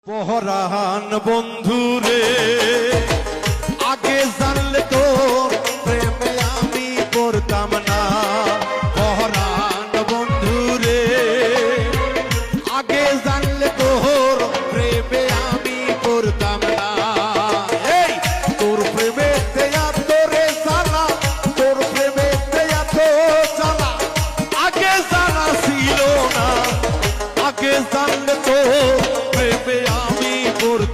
পহরান বন্ধুরে আগে জানলে তোর প্রেমে আমি পড়তাম না। পহরান বন্ধুরে আগে জানলে তোর প্রেমে আমি পড়তাম না। এই তোর প্রেমে দেয়া তোরে জানা, তোর প্রেমে দেয়া তো জানা আগে জানা ছিল না। আগে জানলে তোর প্রেমে আমি পড়তাম